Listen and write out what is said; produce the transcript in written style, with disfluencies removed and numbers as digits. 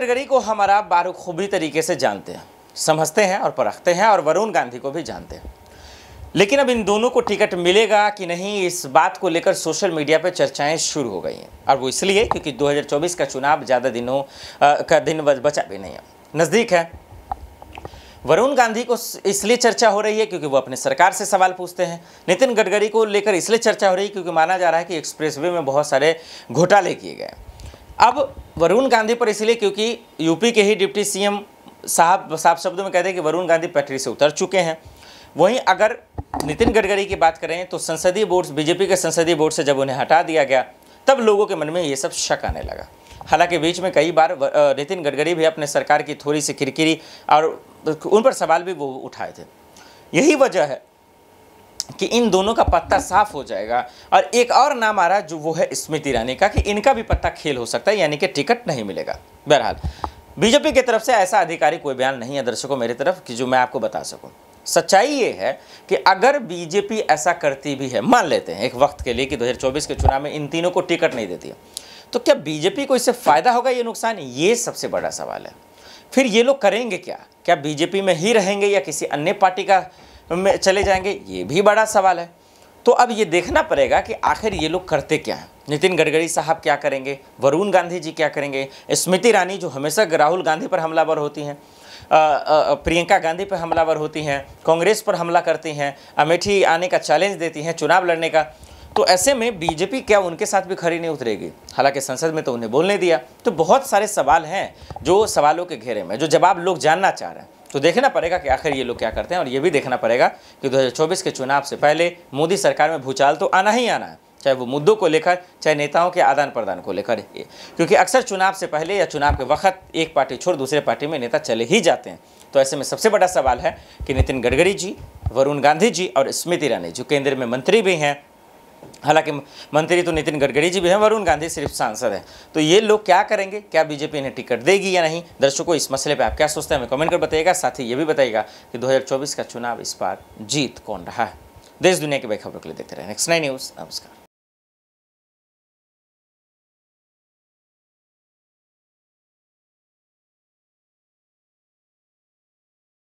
गडकरी को हमारा बाखूबी तरीके से जानते हैं, समझते हैं और परखते हैं, और वरुण गांधी को भी जानते हैं। लेकिन अब इन दोनों को टिकट मिलेगा कि नहीं, इस बात को लेकर सोशल मीडिया पर चर्चाएं शुरू हो गई हैं। और वो इसलिए क्योंकि 2024 का चुनाव ज़्यादा दिनों का दिन बचा भी नहीं है, नज़दीक है। वरुण गांधी को इसलिए चर्चा हो रही है क्योंकि वो अपने सरकार से सवाल पूछते हैं। नितिन गडकरी को लेकर इसलिए चर्चा हो रही है क्योंकि माना जा रहा है कि एक्सप्रेसवे में बहुत सारे घोटाले किए गए। अब वरुण गांधी पर इसलिए क्योंकि यूपी के ही डिप्टी सीएम साहब साफ शब्दों में कहते हैं कि वरुण गांधी पटरी से उतर चुके हैं। वहीं अगर नितिन गडकरी की बात करें तो संसदीय बोर्ड, बीजेपी के संसदीय बोर्ड से जब उन्हें हटा दिया गया तब लोगों के मन में ये सब शक आने लगा। हालांकि बीच में कई बार नितिन गडकरी भी अपने सरकार की थोड़ी सी किरकिरी और उन पर सवाल भी वो उठाए थे। यही वजह है कि इन दोनों का पत्ता साफ हो जाएगा। और एक और नाम आ रहा है जो वो है स्मृति ईरानी का, कि इनका भी पत्ता खेल हो सकता है, यानी कि टिकट नहीं मिलेगा। बहरहाल बीजेपी की तरफ से ऐसा आधिकारिक कोई बयान नहीं है दर्शकों मेरी तरफ कि जो मैं आपको बता सकूं। सच्चाई ये है कि अगर बीजेपी ऐसा करती भी है, मान लेते हैं एक वक्त के लिए कि 2024 के चुनाव में इन तीनों को टिकट नहीं देती है, तो क्या बीजेपी को इससे फायदा होगा, ये नुकसान? ये सबसे बड़ा सवाल है। फिर ये लोग करेंगे क्या? क्या बीजेपी में ही रहेंगे या किसी अन्य पार्टी का में चले जाएंगे? ये भी बड़ा सवाल है। तो अब ये देखना पड़ेगा कि आखिर ये लोग करते क्या हैं। नितिन गडकरी साहब क्या करेंगे, वरुण गांधी जी क्या करेंगे, स्मृति ईरानी जो हमेशा राहुल गांधी पर हमलावर होती हैं, प्रियंका गांधी पर हमलावर होती हैं, कांग्रेस पर हमला करती हैं, अमेठी आने का चैलेंज देती हैं चुनाव लड़ने का। तो ऐसे में बीजेपी क्या उनके साथ भी खड़ी नहीं उतरेगी? हालांकि संसद में तो उन्हें बोलने दिया। तो बहुत सारे सवाल हैं जो सवालों के घेरे में, जो जवाब लोग जानना चाह रहे हैं। तो देखना पड़ेगा कि आखिर ये लोग क्या करते हैं। और ये भी देखना पड़ेगा कि 2024 के चुनाव से पहले मोदी सरकार में भूचाल तो आना ही आना है, चाहे वो मुद्दों को लेकर, चाहे नेताओं के आदान प्रदान को लेकर। क्योंकि अक्सर चुनाव से पहले या चुनाव के वक्त एक पार्टी छोड़ दूसरे पार्टी में नेता चले ही जाते हैं। तो ऐसे में सबसे बड़ा सवाल है कि नितिन गडकरी जी, वरुण गांधी जी और स्मृति ईरानी जो केंद्र में मंत्री भी हैं, हालांकि मंत्री तो नितिन गडकरी जी भी हैं, वरुण गांधी सिर्फ सांसद हैं, तो ये लोग क्या करेंगे? क्या बीजेपी इन्हें टिकट देगी या नहीं? दर्शकों इस मसले पे आप क्या सोचते हैं हमें कमेंट कर बताइएगा। साथ ही ये भी बताइएगा कि 2024 का चुनाव इस बार जीत कौन रहा है। देश दुनिया की बड़ी खबरों के लिए देखते रहे नेक्स्ट 9 न्यूज़। नमस्कार।